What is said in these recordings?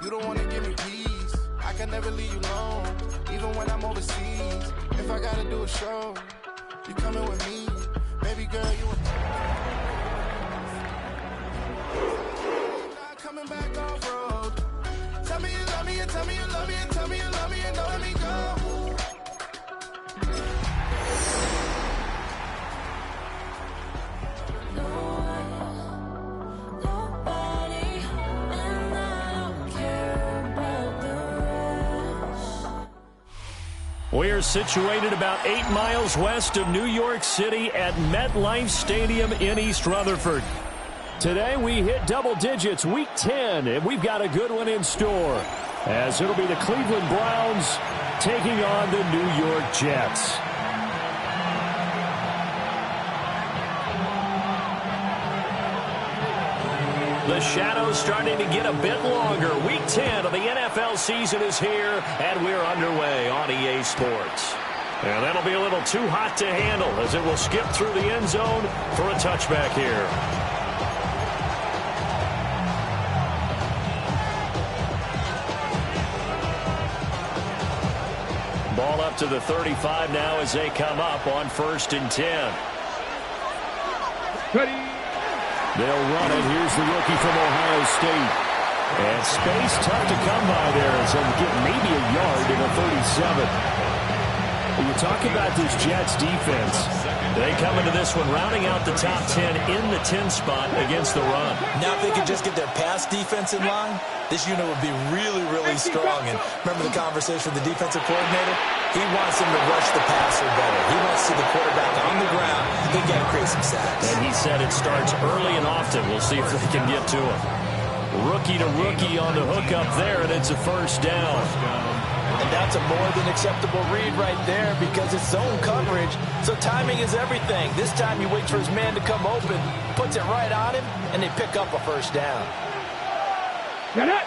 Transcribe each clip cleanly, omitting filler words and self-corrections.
You don't wanna give me peace. I can never leave you alone, even when I'm overseas. If I gotta do a show, you coming with me. Baby girl, you not coming back off road. Tell me you love me, and tell me you love me, and tell me you love me, and don't let me go. We're situated about 8 miles west of New York City at MetLife Stadium in East Rutherford. Today we hit double digits, week 10, and we've got a good one in store, as it'll be the Cleveland Browns taking on the New York Jets. The shadow's starting to get a bit longer. Week 10 of the NFL season is here, and we're underway on EA Sports. And that'll be a little too hot to handle as it will skip through the end zone for a touchback here. Ball up to the 35 now as they come up on 1st and 10. Ready. They'll run it. Here's the rookie from Ohio State. And space tough to come by there as they'll get maybe a yard to the 37. When you talk about this Jets defense, they come into this one rounding out the top 10 in the 10 spot against the run. Now if they could just get their pass defense in line, this unit would be really, really strong. And remember the conversation with the defensive coordinator? He wants them to rush the passer better. He wants to see the quarterback on the ground. They got to create some sacks. And he said it starts early and often. We'll see if they can get to him. Rookie to rookie on the hook up there, and it's a first down. And that's a more than acceptable read right there because it's zone coverage, so timing is everything. This time you wait for his man to come open, puts it right on him, and they pick up a first down. Get it!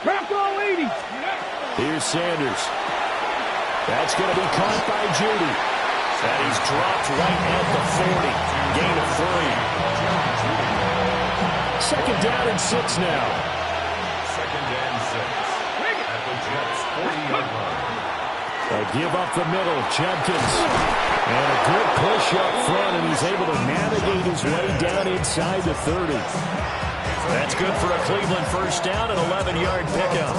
Crack all 80! Here's Sanders. That's going to be caught by Judy. And he's dropped right at the 40. Gain of 3. Second down and 6 now. Second and 6. At the Jets' 40-yard line. A give up the middle. Jenkins. And a good push up front, and he's able to navigate his way down inside the 30. That's good for a Cleveland first down, an 11-yard pickup.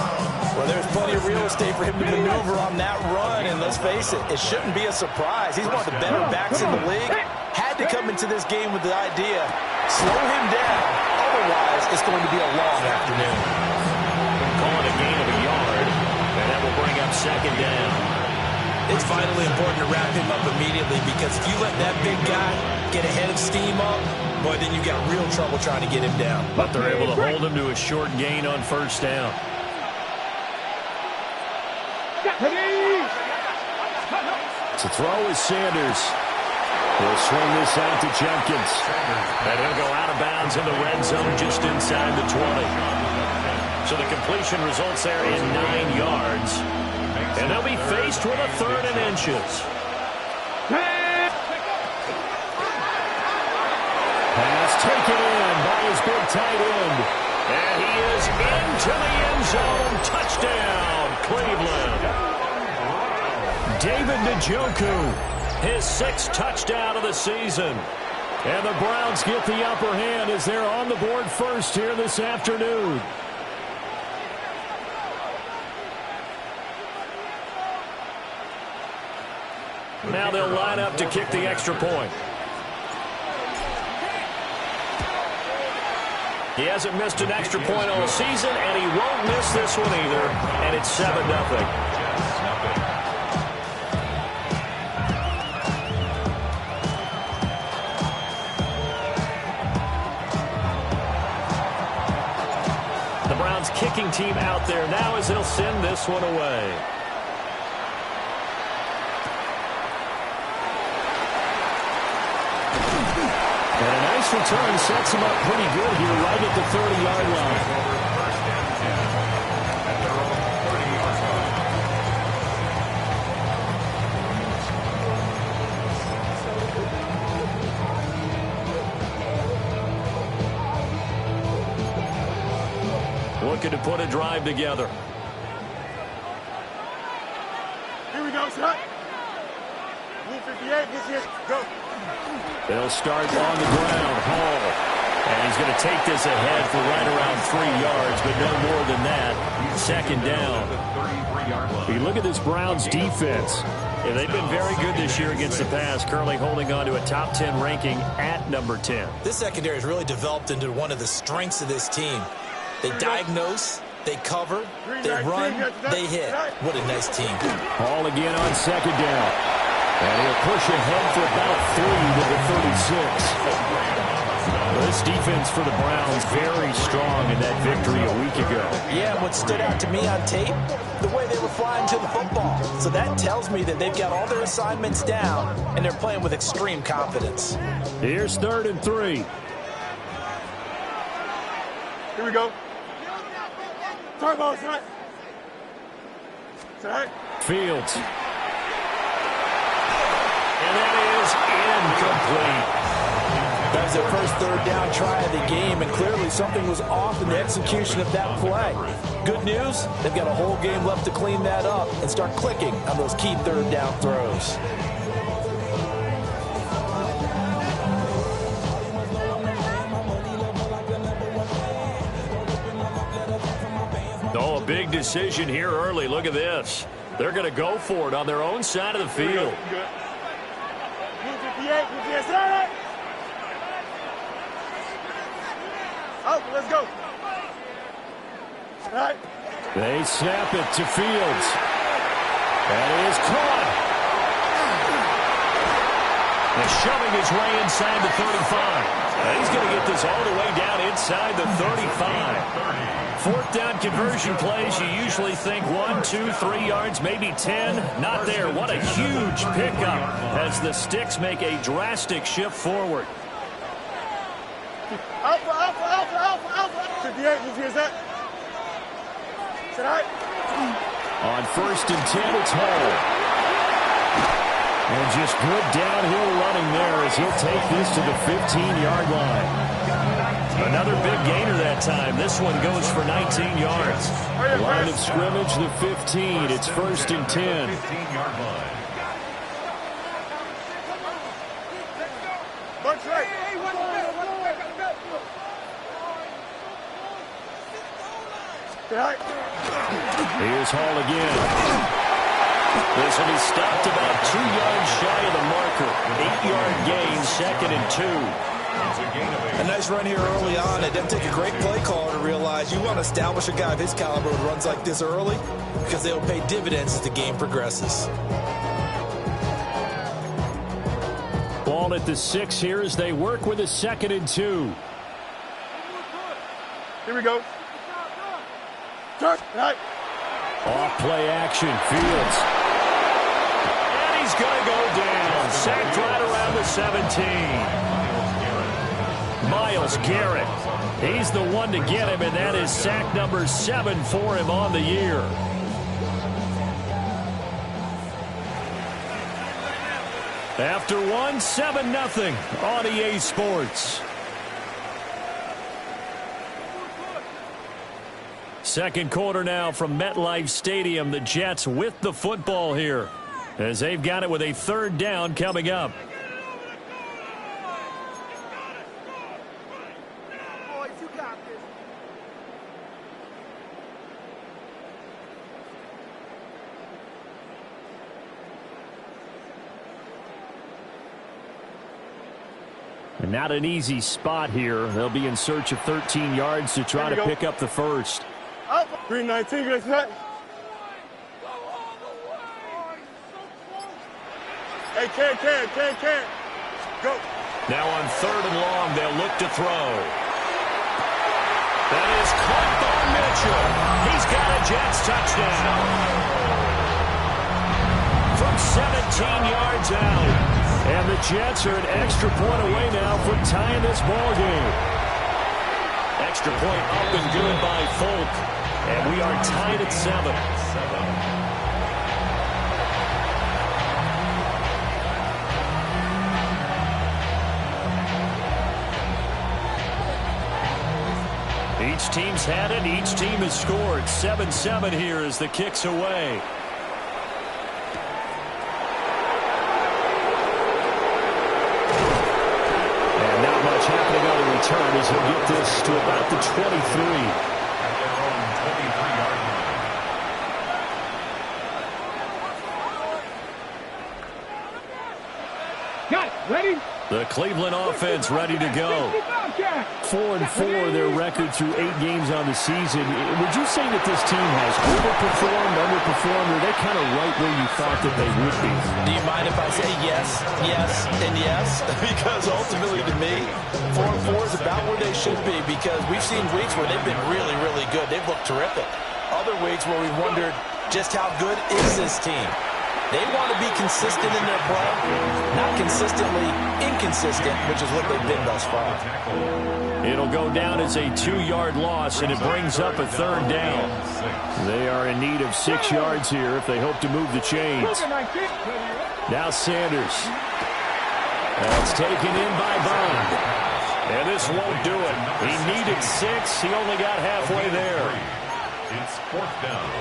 Well, there's plenty of real estate for him to maneuver on that run, and let's face it, it shouldn't be a surprise. He's one of the better backs in the league. Had to come into this game with the idea, slow him down, otherwise it's going to be a long afternoon. Call it a gain of a yard, and that will bring up second down. It's vitally important to wrap him up immediately because if you let that big guy get a head of steam up, boy, then you got real trouble trying to get him down. But they're able to hold him to a short gain on first down. To throw is Sanders. He'll swing this out to Jenkins. And he'll go out of bounds in the red zone just inside the 20. So the completion results there in 9 yards. And they'll be faced with a 3rd and inches. Pass taken in by his big tight end. And he is into the end zone. Touchdown, Cleveland. David Njoku, his 6th touchdown of the season. And the Browns get the upper hand as they're on the board first here this afternoon. Now they'll line up to kick the extra point. He hasn't missed an extra point all season, and he won't miss this one either. And it's 7-0. The Browns kicking team out there now as they'll send this one away. And a nice return sets him up pretty good here right at the 30-yard line. looking to put a drive together. Here we go, son. Blue 58, go. They'll start on the ground. Hall. And he's going to take this ahead for right around 3 yards, but no more than that. Second down. You look at this Browns defense. Yeah, they've been very good this year against the pass, currently holding on to a top 10 ranking at number 10. This secondary has really developed into one of the strengths of this team. They diagnose, they cover, they run, they hit. What a nice team. Hall again on second down. And he'll push ahead for about 3 with the 36. This defense for the Browns very strong in that victory a week ago. Yeah, and what stood out to me on tape, the way they were flying to the football. So that tells me that they've got all their assignments down, and they're playing with extreme confidence. Here's 3rd and 3. Here we go. Turbo, son. Son. Fields. And that is incomplete. That was their first 3rd down try of the game, and clearly something was off in the execution of that play. Good news, they've got a whole game left to clean that up and start clicking on those key 3rd down throws. Oh, a big decision here early. Look at this. They're going to go for it on their own side of the field. Oh, let's go. All right. They snap it to Fields. That is caught. And shoving his way inside the 35. He's going to get this all the way down inside the 35. 4th down conversion plays, you usually think 1, 2, 3 yards, maybe 10. Not there. What a huge pickup as the Sticks make a drastic shift forward. Alpha, alpha, alpha, alpha, alpha. 58, who's that? Sit out. On 1st and 10, it's Hall. And just good downhill running there as he'll take this to the 15-yard line. Another big gainer that time. This one goes for 19 yards. Line of scrimmage, the 15. It's 1st and 10. 15-yard line. Bunch right. Here's Hall again. This will be stopped about 2 yards shy of the marker. 8-yard gain, 2nd and 2. A nice run here early on. It doesn't take a great play caller to realize you want to establish a guy of his caliber who runs like this early because they'll pay dividends as the game progresses. Ball at the 6 here as they work with a 2nd and 2. Here we go. Turn. Right. Off play action, Fields. And he's going to go down. Sacked right around the 17. Myles Garrett. He's the one to get him, and that is sack number 7 for him on the year. After one, 7-0 on EA Sports. Second quarter now from MetLife Stadium. The Jets with the football here as they've got it with a 3rd down coming up. And not an easy spot here. They'll be in search of 13 yards to try to pick up the first. Up. 319, good set. Hey, can. Go. Now on 3rd and long, they'll look to throw. That is caught by Mitchell. He's got a Jets touchdown. From 17 yards out. And the Jets are an extra point away now from tying this ball game. Extra point up and good by Folk. And we are tied at 7. Each team's had it. Each team has scored. 7-7 here as the kick's away. And not much happening on the return as he'll get this to about the 23. Ready? The Cleveland offense ready to go. 4-4 their record through 8 games on the season. Would you say that this team has overperformed, underperformed, or are they kind of right where you thought that they would be? Do you mind if I say yes, yes, and yes? Because ultimately to me, 4-4 is about where they should be because we've seen weeks where they've been really, really good. They've looked terrific. Other weeks where we've wondered just how good is this team? They want to be consistent in their play, not consistently inconsistent, which is what they've been thus far. It'll go down as a 2-yard loss, and it brings up a 3rd down. They are in need of 6 yards here if they hope to move the chains. Now Sanders. That's taken in by Bond. And this won't do it. He needed 6. He only got halfway there. It's 4th down.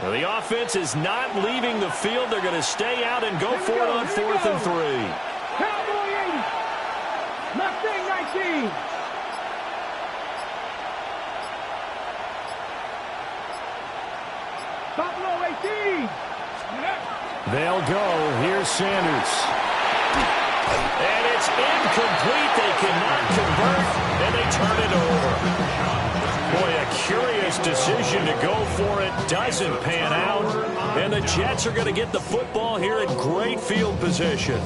Well, the offense is not leaving the field. They're going to stay out and go for it on 4th and 3. Cowboy 80. Mustang 19. Buffalo 18. They'll go. Here's Sanders. And it's incomplete. They cannot convert, and they turn it over. Boy, a curious decision to go for it. Doesn't pan out. And the Jets are going to get the football here in great field position.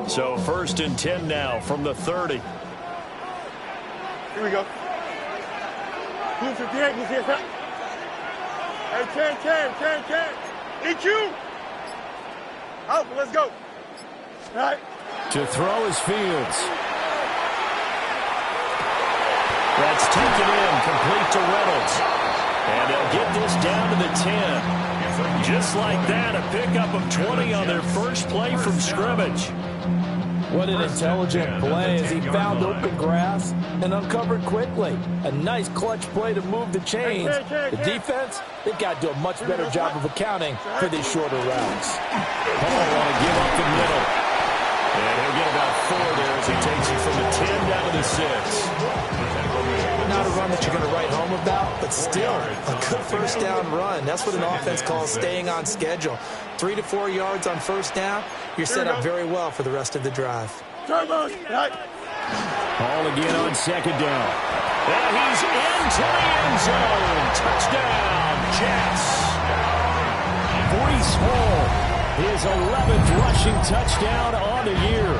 So 1st and 10 now from the 30. Here we go. Blue 58, blue 58. Hey, 10. Eat you. Out, let's go. All right. To throw is Fields. That's taken in, complete to Reynolds. And they'll get this down to the 10. Just like that, a pickup of 20 on their first play from scrimmage. What an intelligent play as he found open grass and uncovered quickly. A nice clutch play to move the chains. The defense, they've got to do a much better job of accounting for these shorter routes. Hall want to give up the middle. And he'll get about 4 there as he takes it from the 10 down to the 6. Not a run that you're going to write home about, but still a good 1st down run. That's what an offense calls staying on schedule. 3 to 4 yards on 1st down. You're set up very well for the rest of the drive. Hall again on 2nd down. And he's into the end zone. Touchdown, Jets. Breece Hall, his 11th rushing touchdown on the year.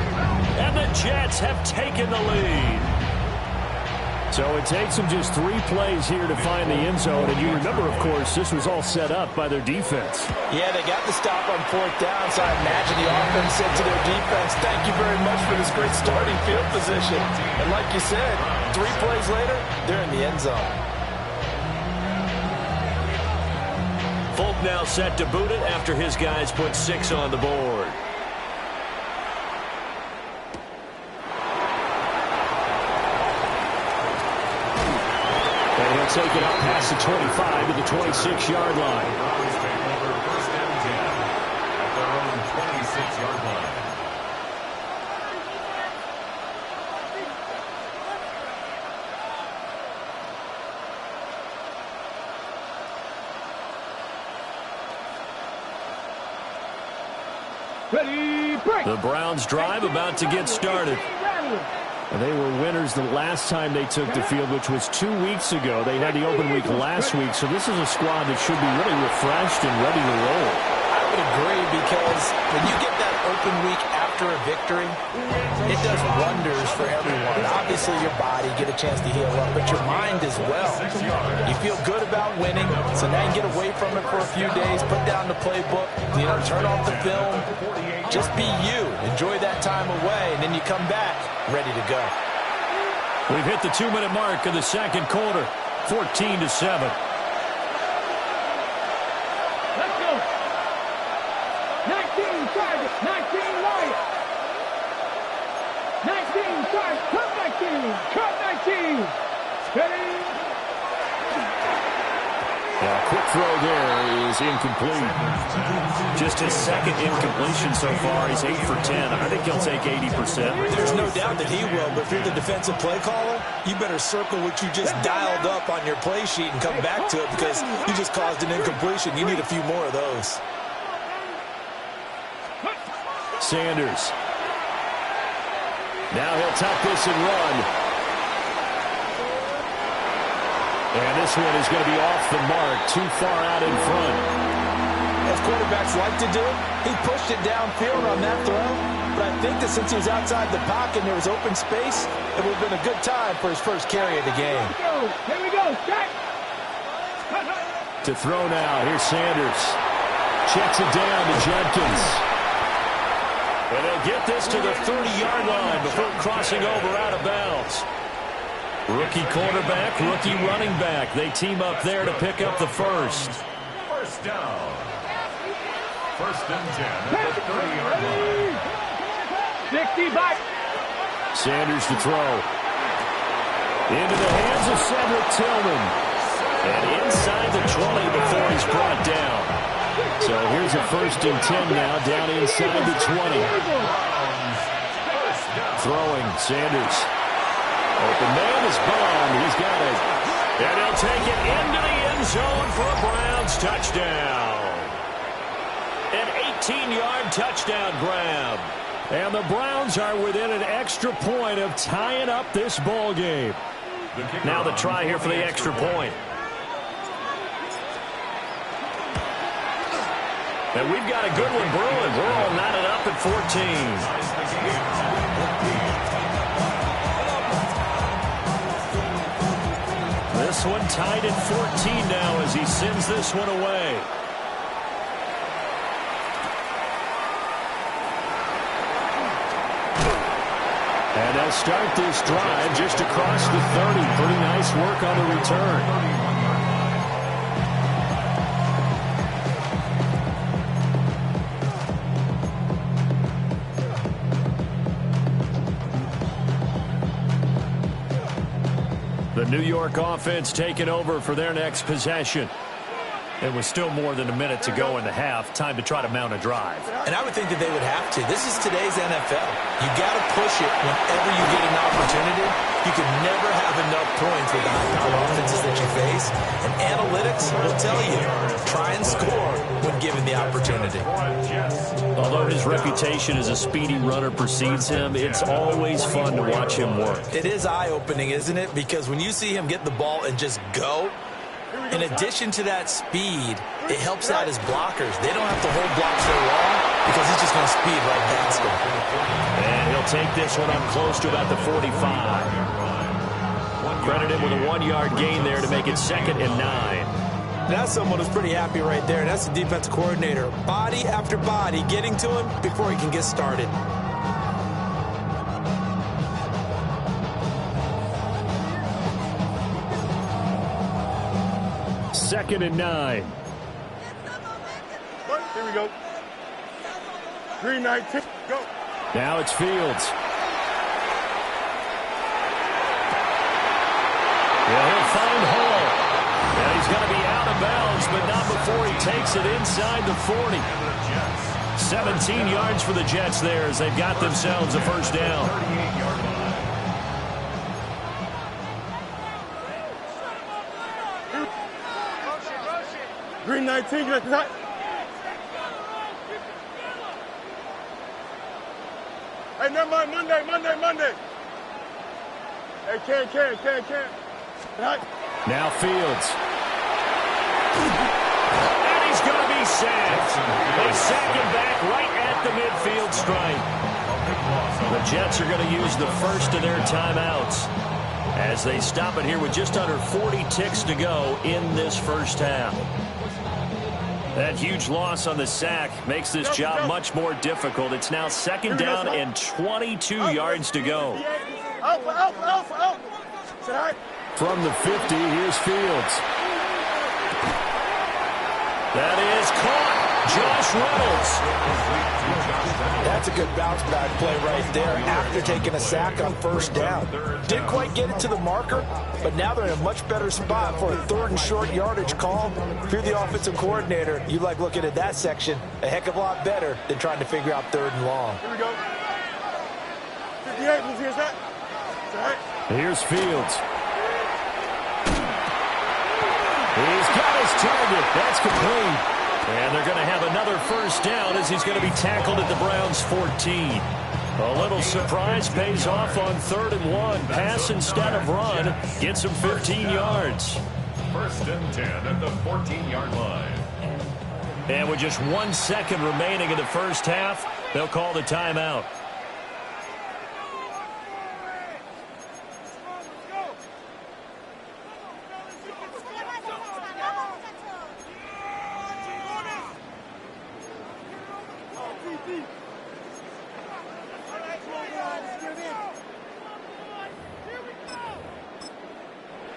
And the Jets have taken the lead. So it takes them just 3 plays here to find the end zone. And you remember, of course, this was all set up by their defense. Yeah, they got the stop on 4th down, so I imagine the offense said to their defense, thank you very much for this great starting field position. And like you said, 3 plays later, they're in the end zone. Folk now set to boot it after his guys put 6 on the board. And he'll take it up past the 25 to the 26-yard line. First down 10 at their own 26-yard line. Ready, break. The Browns drive about to get started. They were winners the last time they took the field, which was 2 weeks ago. They had the open week last week, so this is a squad that should be really refreshed and ready to roll. I would agree because when you get that open week after after a victory, it does wonders for everyone. Obviously, your body, get a chance to heal up, but your mind as well. You feel good about winning, so now you get away from it for a few days, put down the playbook, turn off the film. Just be you. Enjoy that time away, and then you come back ready to go. We've hit the 2-minute mark of the second quarter, 14-7. Let's go. 19 targets, 19 Wyatt. 19 targets, cut 19, cut 19. Steady. A quick throw there is incomplete. Just his second incompletion so far. He's 8 for 10. I think he'll take 80%. There's no doubt that he will, but if you're the defensive play caller, you better circle what you just dialed up on your play sheet and come back to it because you just caused an incompletion. You need a few more of those. Sanders. Now he'll tuck this and run. And this one is going to be off the mark, too far out in front. As quarterbacks like to do, he pushed it downfield on that throw. But I think that since he was outside the pocket and there was open space, it would have been a good time for his first carry of the game. Here we go. Check. To throw now. Here's Sanders. Checks it down to Jenkins. And they'll get this to the 30-yard line before crossing over out of bounds. Rookie quarterback, rookie running back. They team up there to pick up the first. First down. First and 10 at the 30-yard line. 60 back. Sanders to throw. Into the hands of Cedric Tillman. And inside the 20 before he's brought down. So here's a first and 10 now, down inside the 20. Throwing, Sanders. Open man is Bond. He's got it. And he'll take it into the end zone for a Browns touchdown. An 18-yard touchdown grab. And the Browns are within an extra point of tying up this ball game. Now the try here for the extra point. And we've got a good one brewing. We're all knotted up at 14. This one tied at 14 now as he sends this one away. And they'll start this drive just across the 30. Pretty nice work on the return. The New York offense taking over for their next possession. It was still more than a minute to go in the half. Time to try to mount a drive. And I would think that they would have to. This is today's NFL. You got to push it whenever you get an opportunity. You can never have enough points with the high-powered offenses that you face. And analytics will tell you, try and score when given the opportunity. Although his reputation as a speedy runner precedes him, it's always fun to watch him work. It is eye-opening, isn't it? Because when you see him get the ball and just go, in addition to that speed, it helps out his blockers. They don't have to hold blocks so long because he's just going to speed right past them. And he'll take this one up close to about the 45. Credit him with a 1-yard gain there to make it 2nd and 9. That's someone who's pretty happy right there. That's the defensive coordinator. Body after body getting to him before he can get started. Second and 9. Here we go. 3-19. Go. Now it's Fields. Well, he'll find Hall. And he's going to be out of bounds, but not before he takes it inside the 40. 17 yards for the Jets there as they've got themselves a first down. 3-19. Get that. Hey, never mind. Monday. Hey, can. Right. Now Fields. And he's going to be sacked. They sack him back right at the midfield stripe. The Jets are going to use the first of their timeouts as they stop it here with just under 40 ticks to go in this first half. That huge loss on the sack makes this job much more difficult. It's now second down and 22 yards to go. From the 50, here's Fields. That is caught. Josh Reynolds. That's a good bounce back play right there after taking a sack on first down. Didn't quite get it to the marker, but now they're in a much better spot for a third and short yardage call. If you're the offensive coordinator, you like looking at that section a heck of a lot better than trying to figure out third and long. Here we go. 58, here's that. Here's Fields. He's got his target. That's complete. And they're going to have another first down as he's going to be tackled at the Browns' 14. A little surprise pays off on 3rd and 1. Pass instead of run. Gets him 15 yards. First and 10 at the 14-yard line. And with just 1 second remaining in the first half, they'll call the timeout.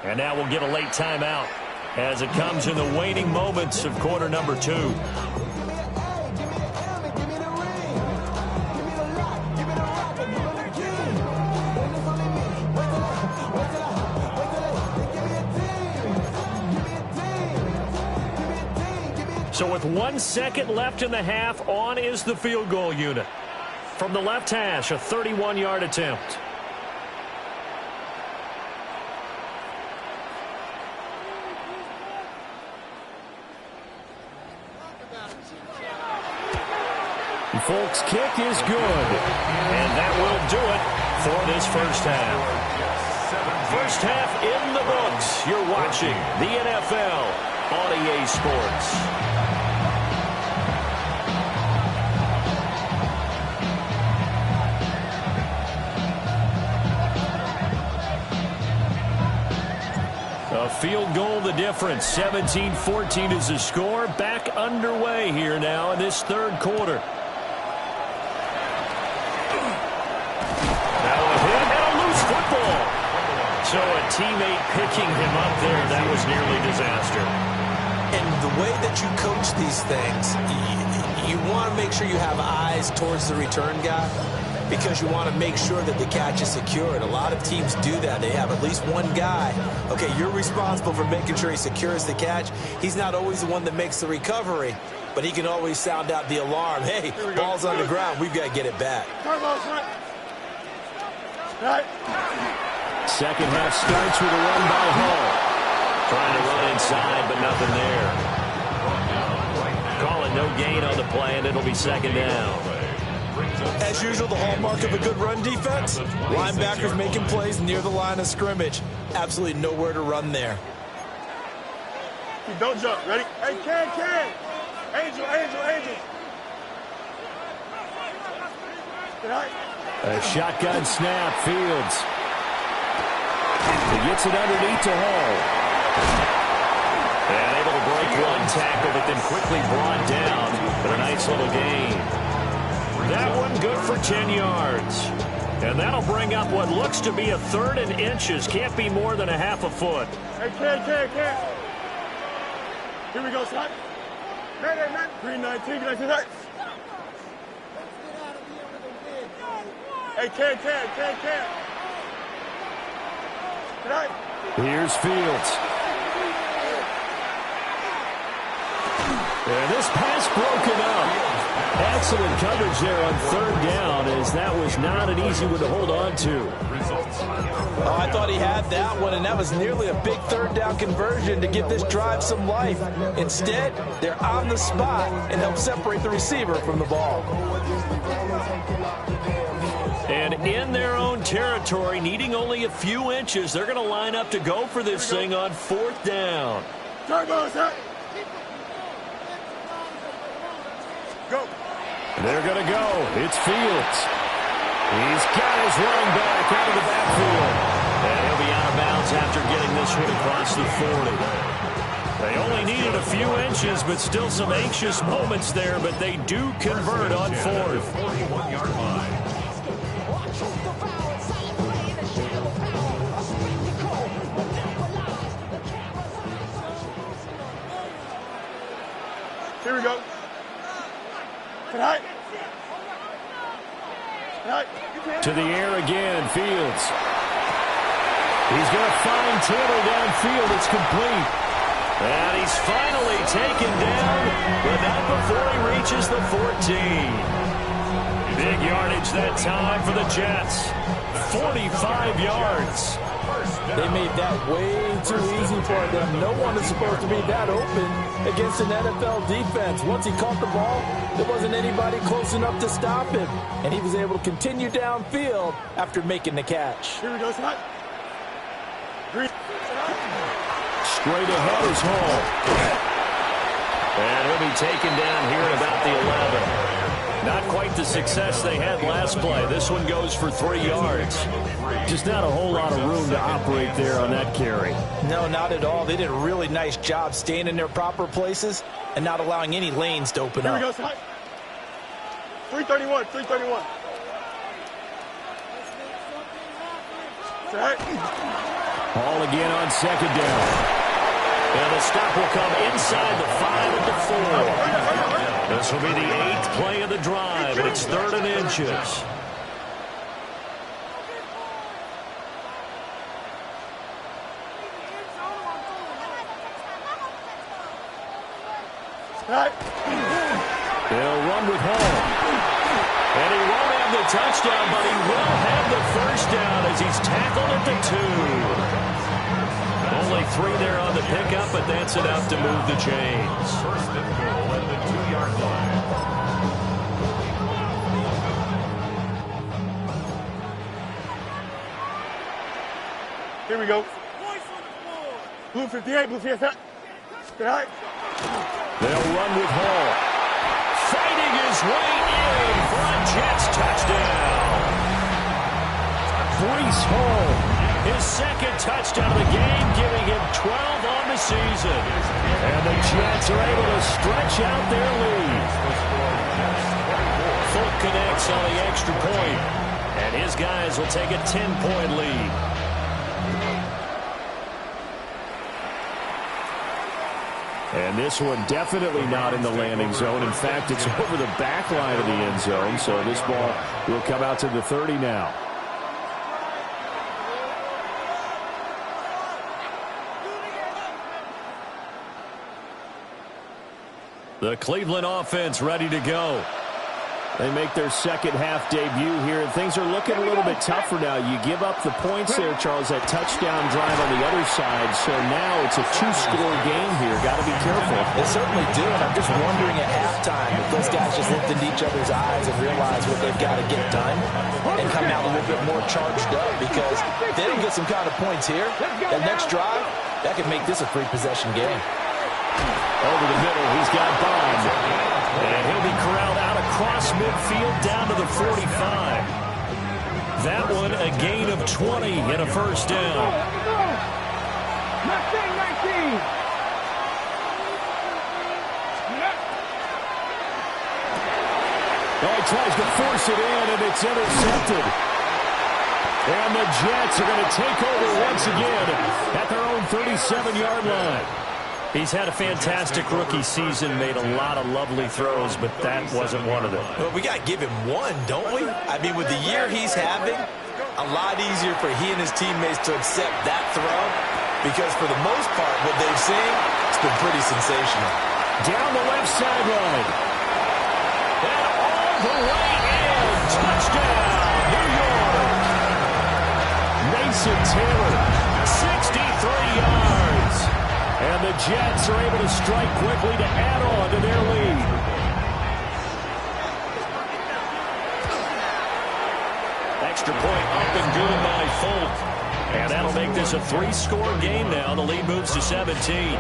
And now we'll get a late timeout as it comes in the waning moments of quarter number 2. So with 1 second left in the half, on is the field goal unit. From the left hash, a 31-yard attempt. Folks, kick is good. And that will do it for this first half. First half in the books. You're watching the NFL on EA Sports. A field goal the difference. 17-14 is the score. Back underway here now in this third quarter. So a teammate picking him up there, that was nearly disaster. And the way that you coach these things, you want to make sure you have eyes towards the return guy because you want to make sure that the catch is secured. A lot of teams do that. They have at least one guy. Okay, you're responsible for making sure he secures the catch. He's not always the one that makes the recovery, but he can always sound out the alarm. Hey, ball's on the ground. We've got to get it back. Second half starts with a run by Hall. Trying to run inside, but nothing there. Call it no gain on the play, and it'll be second down. As usual, the hallmark of a good run defense, linebackers making plays near the line of scrimmage. Absolutely nowhere to run there. Don't jump. Ready? Hey, Ken. Angel. A shotgun snap, Fields. He gets it underneath to Hall. And able to break one tackle, but then quickly brought down. But a nice little gain. That one good for 10 yards. And that'll bring up what looks to be a 3rd and inches. Can't be more than a half a foot. Hey, Ken. Here we go, slide. Man. 319, can I see that? Hey, Ken. Here's Fields. And this pass broken up. Excellent coverage there on 3rd down, as that was not an easy one to hold on to. Oh, I thought he had that one, and that was nearly a big 3rd down conversion to give this drive some life. Instead, they're on the spot and help separate the receiver from the ball. And in their own territory, needing only a few inches, they're going to line up to go for this thing on 4th down. Go. They're going to go. It's Fields. He's got his running back out of the backfield. And he'll be out of bounds after getting this one across the 40. They only needed a few inches, but still some anxious moments there, but they do convert on fourth. 41-yard line. Here we go. Tonight. To the air again, Fields. He's going to find Taylor downfield. It's complete. And he's finally taken down, but not before he reaches the 14. Big yardage that time for the Jets. 45 yards. They made that way too easy for them. No one is supposed to be that open against an NFL defense. Once he caught the ball, there wasn't anybody close enough to stop him. And he was able to continue downfield after making the catch. Here we go, Scott. Green. Straight ahead is Hall. And he'll be taken down here at about the 11. Not quite the success they had last play. This one goes for 3 yards. Just not a whole lot of room to operate there on that carry. No, not at all. They did a really nice job staying in their proper places and not allowing any lanes to open up. Here we go, Scott. 331, 331. Set. Hall again on second down. And the stop will come inside the 5 at the 4. This will be the 8th play of the drive, and it's 3rd and inches. They'll run with Hall. And he won't have the touchdown, but he will have the first down as he's tackled at the 2. Only 3 there on the pickup, but that's enough to move the chains. First and goal at the 2-yard line. Here we go. Blue 58, blue 58. Tonight. They'll run with Hall. Fighting his way in for a Jets touchdown. Breece Hall, his second touchdown of the game, giving him 12 on the season. And the Jets are able to stretch out their lead. Folk connects on the extra point, and his guys will take a 10-point lead. And this one definitely not in the landing zone. In fact, it's over the back line of the end zone, so this ball will come out to the 30 now. The Cleveland offense ready to go. They make their second half debut here, and things are looking a little bit tougher now. You give up the points there, Charles, that touchdown drive on the other side, so now it's a 2-score game here. Got to be careful. They certainly do, and I'm just wondering at halftime if those guys just looked into each other's eyes and realized what they've got to get done and come out a little bit more charged up, because if they don't get some kind of points here, that next drive, that could make this a free-possession game. Over the middle, he's got Bond. And he'll be corralled out across midfield down to the 45. That one a gain of 20 and a first down. 19. Oh, he tries to force it in, and it's intercepted. And the Jets are going to take over once again at their own 37-yard line. He's had a fantastic rookie season, made a lot of lovely throws, but that wasn't one of them. Well, we got to give him one, don't we? I mean, with the year he's having, a lot easier for he and his teammates to accept that throw, because for the most part, what they've seen, it's been pretty sensational. Down the left sideline. And all the way in. Touchdown, New York. Mason Taylor, 63 yards. And the Jets are able to strike quickly to add on to their lead. Extra point up and good by Folk. And that'll make this a 3-score game now. The lead moves to 17.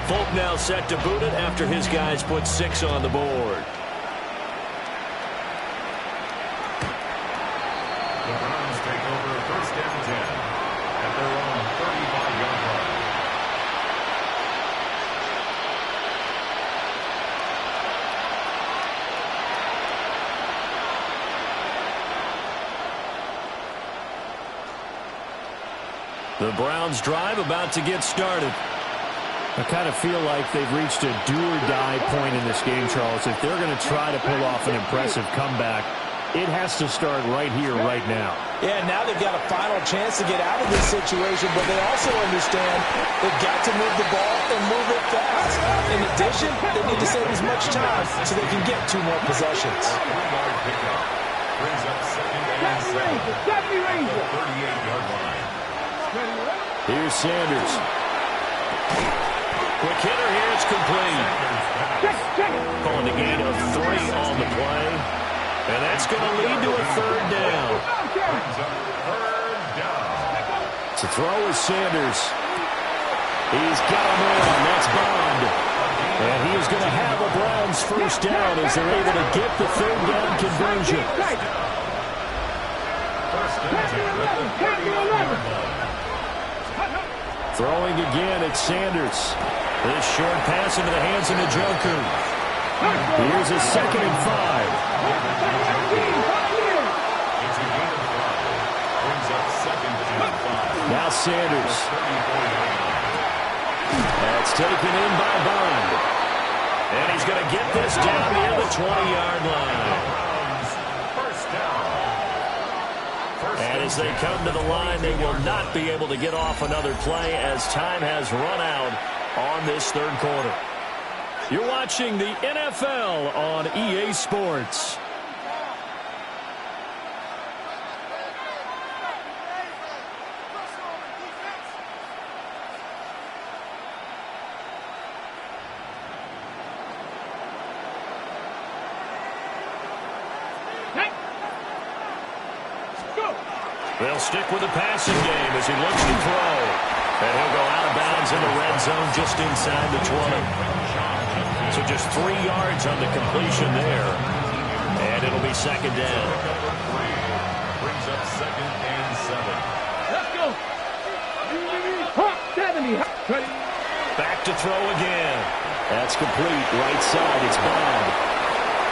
Folk now set to boot it after his guys put 6 on the board. The Browns drive about to get started. I kind of feel like they've reached a do-or-die point in this game, Charles. If they're going to try to pull off an impressive comeback, it has to start right here, right now. Yeah, now they've got a final chance to get out of this situation, but they also understand they've got to move the ball and move it fast. In addition, they need to save as much time so they can get 2 more possessions. Brings up second and 7. 38-yard line. Here's Sanders. Quick hitter here, it's complete. Calling the gain of 3 on the play. And that's going to lead to a 3rd down. To throw is Sanders. He's got him in. That's Bond. And he is going to have a Browns 1st down as they're able to get the 3rd down conversion. Throwing again, it's Sanders. This short pass into the hands of Njoku. Here's a 2nd and 5. Now Sanders. That's taken in by Bond. And he's going to get this down near the 20-yard line. And as they come to the line, they will not be able to get off another play as time has run out on this 3rd quarter. You're watching the NFL on EA Sports. They'll stick with the passing game as he looks to throw. And he'll go out of bounds in the red zone just inside the 20. So just 3 yards on the completion there. And it'll be 2nd down. Brings up 2nd and 7. Let's go. 70. Back to throw again. That's complete. Right side, it's Bond.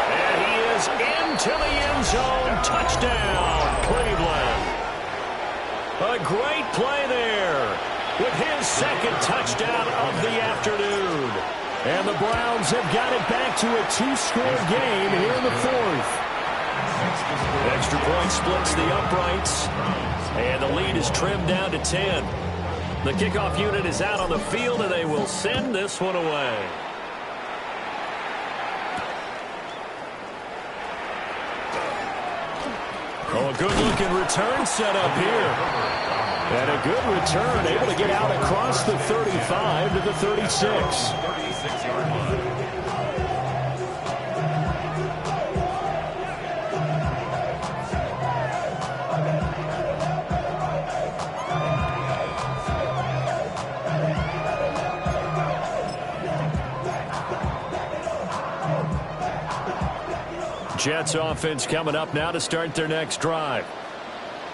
And he is into the end zone. Touchdown, Cleveland. A great play there with his 2nd touchdown of the afternoon. And the Browns have got it back to a 2-score game here in the 4th. Extra point splits the uprights. And the lead is trimmed down to 10. The kickoff unit is out on the field, and they will send this one away. Oh, a good-looking return set up here. And a good return, able to get out across the 35 to the 36. 36-yard line. Jets offense coming up now to start their next drive.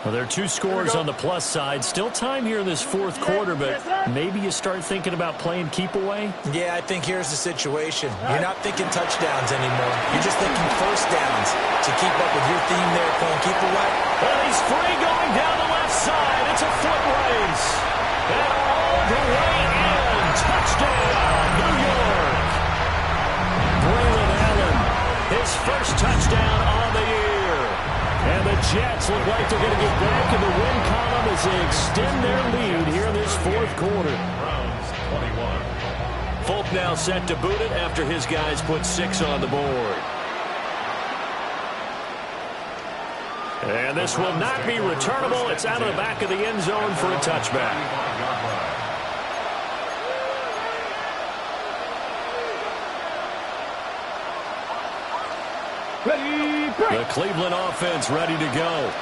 Well, there are 2 scores on the plus side. Still time here in this 4th quarter, but maybe you start thinking about playing keep away? Yeah, I think here's the situation. You're not thinking touchdowns anymore. You're just thinking 1st downs to keep up with your theme there, playing keep away. And he's free going down the left side. It's a foot race. And all the way in. Touchdown, New York. Braylon Allen, his 1st touchdown on the year. And the Jets look like they're going to get back in the win column as they extend their lead here in this 4th quarter. Browns 21. Folk now set to boot it after his guys put 6 on the board. And this will not be returnable. It's out of the back of the end zone for a touchback. The Cleveland offense ready to go.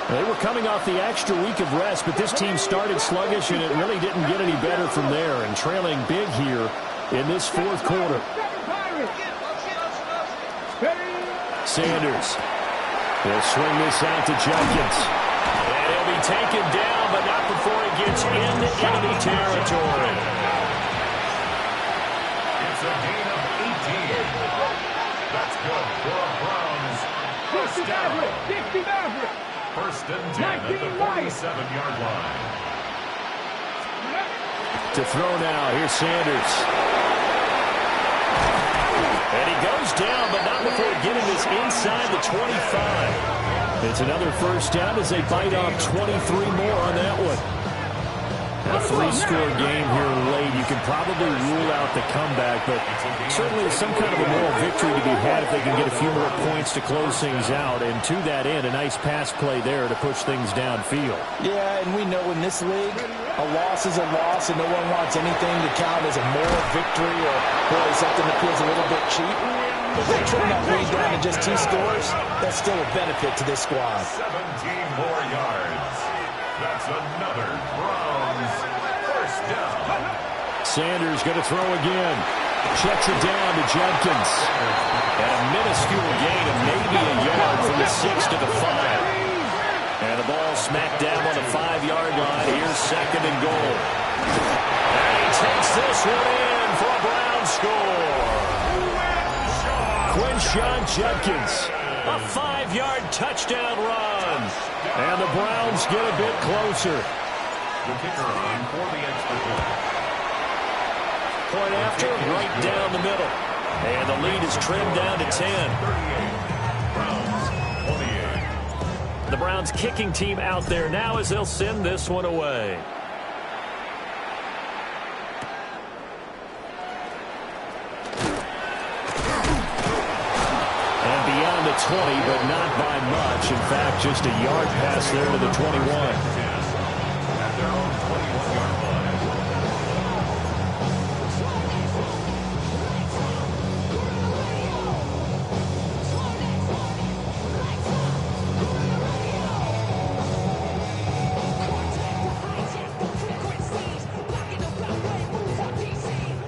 They were coming off the extra week of rest, but this team started sluggish, and it really didn't get any better from there, and trailing big here in this 4th quarter. Sanders. He'll swing this out to Jenkins. And he'll be taken down, but not before he gets into enemy territory. It's a gain of 18. That's good for a Browns. First down. 60 Maverick. 1st and 10 at the 47-yard line. To throw now. Here's Sanders. And he goes down, but not before getting this inside the 25. It's another first down as they bite off 23 more on that one. A 3-score game here late. You can probably rule out the comeback, but certainly some kind of a moral victory to be had if they can get a few more points to close things out. And to that end, a nice pass play there to push things downfield. Yeah, and we know in this league, a loss is a loss, and no one wants anything to count as a moral victory or boy, something that feels a little bit cheap. If they trim that lead down to just 2 scores, that's still a benefit to this squad. 17 more yards. That's another Browns first down. Sanders going to throw again. Checks it down to Judkins. And a minuscule gain of maybe a yard from the 6 to the 5. And the ball smacked down on the 5-yard line. Here's 2nd and goal. And he takes this one in for a Browns score. Quinshon Judkins. A 5-yard touchdown run. And the Browns get a bit closer. The kicker on for the extra point. Point after, right down the middle. And the lead is trimmed down to 10. Browns 28. The Browns kicking team out there now as they'll send this one away. And beyond the 20, but not by much. In fact, just a yard pass there to the 21. At their own 21-yard line.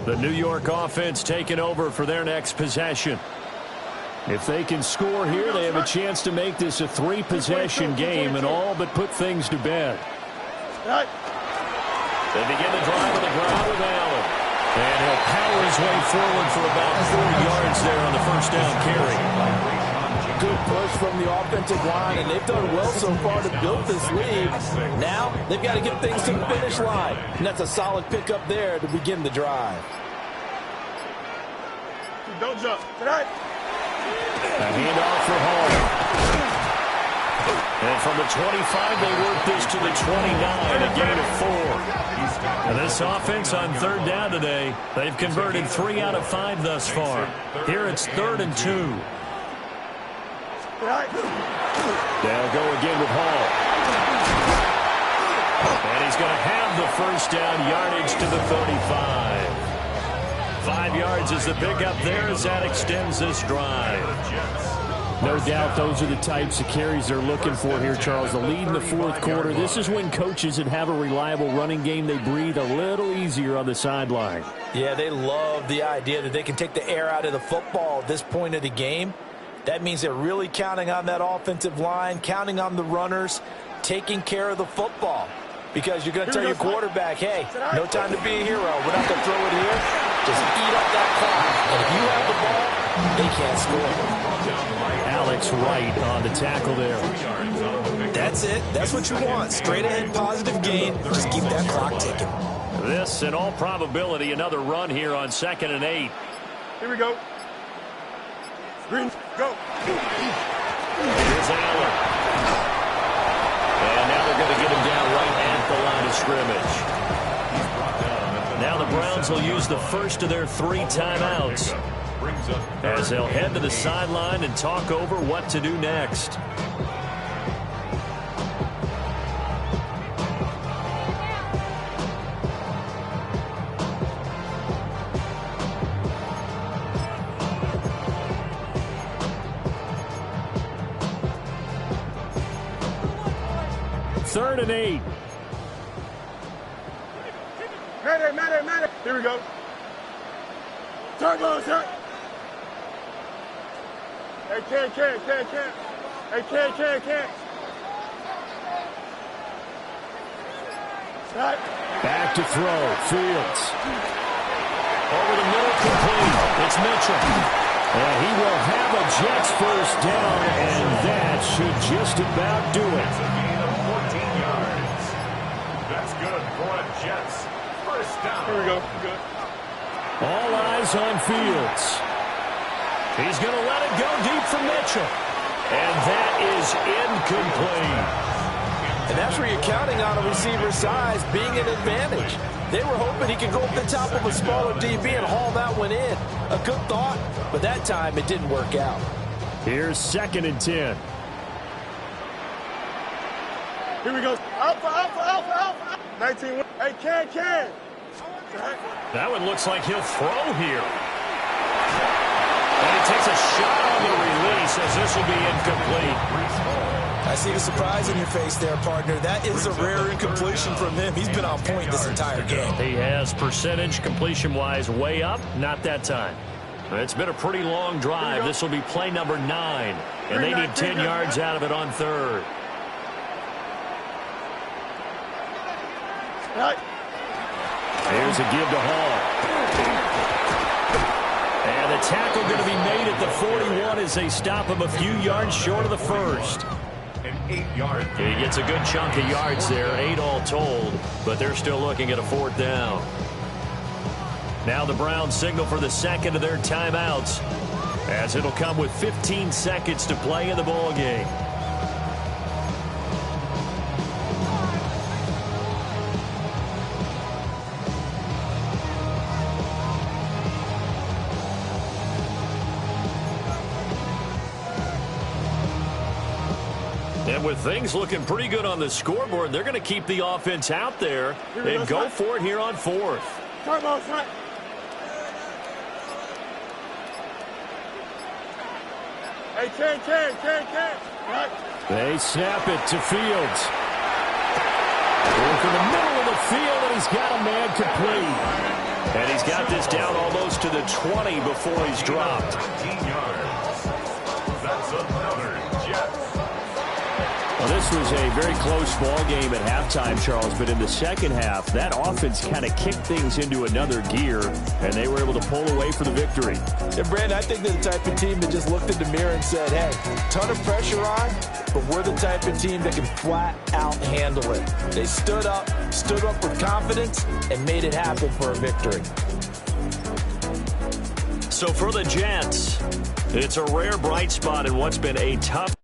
The New York offense taking over for their next possession. If they can score here, they have a chance to make this a 3-possession game and all but put things to bed. They begin the drive on the ground with Allen. And he'll power his way forward for about 40 yards there on the first down carry. Good push from the offensive line, and they've done well so far to build this lead. Now they've got to get things to the finish line, and that's a solid pickup there to begin the drive. Don't jump. Tonight. A handoff for Hall. And from the 25, they work this to the 29, a gain of 4. And this offense on 3rd down today, they've converted 3 out of 5 thus far. Here it's 3rd and 2. They'll go again with Hall. And he's going to have the first down, yardage to the 35. 5 yards is the pickup there as that extends this drive. No doubt those are the types of carries they're looking for here, Charles. The lead in the 4th quarter. This is when coaches that have a reliable running game, they breathe a little easier on the sideline. Yeah, they love the idea that they can take the air out of the football at this point of the game. That means they're really counting on that offensive line, counting on the runners, taking care of the football. Because you're going to tell your quarterback, hey, no time to be a hero. We're not going to throw it here. Just eat up that clock. And if you have the ball, they can't score. Alex Wright on the tackle there. That's it. That's what you want. Straight ahead positive gain. Just keep that clock ticking. This, in all probability, another run here on 2nd and 8. Here we go. Green, go. Here's Allen. And now they're going to get him down right at the line of scrimmage. Now the Browns will use the first of their 3 timeouts as they'll head to the sideline and talk over what to do next. Third and 8. Madden. Here we go. Turn low, sir. Hey, can. Hey, can. Right. Back to throw. Fields. Over the middle, complete. It's Mitchell. And he will have a Jets first down, and that should just about do it. That's a gain of 14 yards. That's good for a Jets first First down. Here we go. Good. All eyes on Fields. He's going to let it go deep for Mitchell. And that is incomplete. And that's where you're counting on a receiver's size being an advantage. They were hoping he could go up the top of a smaller DB and haul that one in. A good thought, but that time it didn't work out. Here's 2nd and 10. Here we go. Alpha, alpha, alpha, alpha. 19. Hey, Ken. That one looks like he'll throw here. And he takes a shot on the release as this will be incomplete. I see the surprise in your face there, partner. That is a rare incompletion from him. He's been on point this entire game. He has percentage completion-wise way up. Not that time. It's been a pretty long drive. This will be play number 9. And they need 10 yards out of it on 3rd. Here's a give to Hall. And the tackle going to be made at the 41 as they stop him a few yards short of the first. An 8-yard. He gets a good chunk of yards there, 8 all told, but they're still looking at a 4th down. Now the Browns signal for the 2nd of their timeouts, as it'll come with 15 seconds to play in the ball game. And with things looking pretty good on the scoreboard, they're going to keep the offense out there and go for it here on 4th. Come on, son. Hey, Ken. Right. They snap it to Fields. Going for the middle of the field, and he's got a man complete. And he's got this down almost to the 20 before he's dropped. 19 yards. That's another Jet. Well, this was a very close ball game at halftime, Charles, but in the second half, that offense kind of kicked things into another gear, and they were able to pull away for the victory. And, Brandon, I think they're the type of team that just looked in the mirror and said, hey, ton of pressure on, but we're the type of team that can flat out handle it. They stood up with confidence, and made it happen for a victory. So for the Jets, it's a rare bright spot in what's been a tough